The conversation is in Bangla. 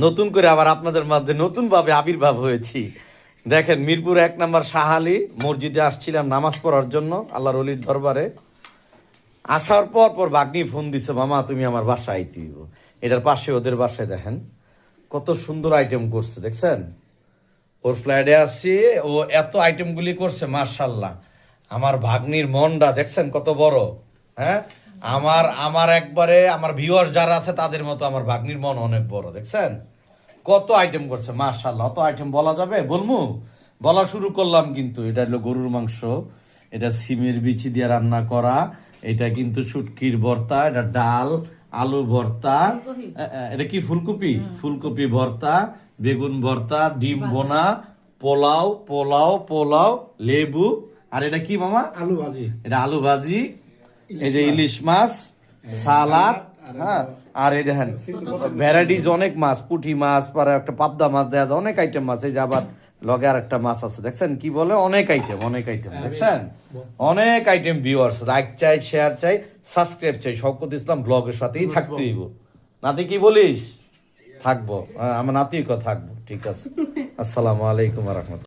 নতুন করে আবার আপনাদের মধ্যে নতুন ভাবে আবির্ভাব হয়েছি। দেখেন মিরপুর 1 নম্বর শাহালি মসজিদে আসছিলাম নামাজ পড়ার জন্য আল্লাহর ওলির দরবারে। আসার পর ভাগ্নি ফোন দিছে, মামা তুমি আমার বাসায় আইতে হইব। এটার পাশে ওদের বাসায় দেখেন কত সুন্দর আইটেম করছে, দেখছেন? ওর ফ্ল্যাটে আসছি, ও এত আইটেমগুলি করছে মাশাল্লাহ। আমার ভাগ্নির মনটা দেখছেন কত বড়, হ্যাঁ? আমার একবারে আমার ভিউয়ার্স যারা আছে তাদের মতো আমার ভাগ্নির মন অনেক বড়, দেখছেন কত আইটেম করছে মাশাল্লাহ। অত আইটেম বলা যাবে? বলমু? বলা শুরু করলাম কিন্তু। এটা হলো গরুর মাংস, এটা সিমের বিচি দিয়ে রান্না করা, এটা কিন্তু শুটকির ভর্তা, এটা ডাল, আলু ভর্তা, এটা কি ফুলকপি, ফুলকপি ভর্তা, বেগুন ভর্তা, ডিম বোনা, পোলাও পোলাও পোলাও, লেবু, আর এটা কি মামা? আলু ভাজি। এটা আলু ভাজি, এই যে ইলিশ মাছ, সালাদ, হ্যাঁ, আর এই দেখেন ভ্যারাইটিস অনেক মাছ, পুঁটি মাছ, পরে একটা পাবদা মাছ দেওয়া যায়, অনেক আইটেম মাছ। এই যে আবার লগে আর একটা মাছ আছে, দেখছেন কি বলে, অনেক আইটেম দেখছেন, অনেক আইটেম। ভিউয়ার্স লাইক চাই, শেয়ার চাই, সাবস্ক্রাইব চাই। শওকত ইসলাম ব্লগের সাথেই থাকতে হইব। নাতি কি বলিস? থাকবো, আমার নাতিও থাকবো, ঠিক আছে। আসসালামু আলাইকুম ওয়া রাহমাতুল্লাহ।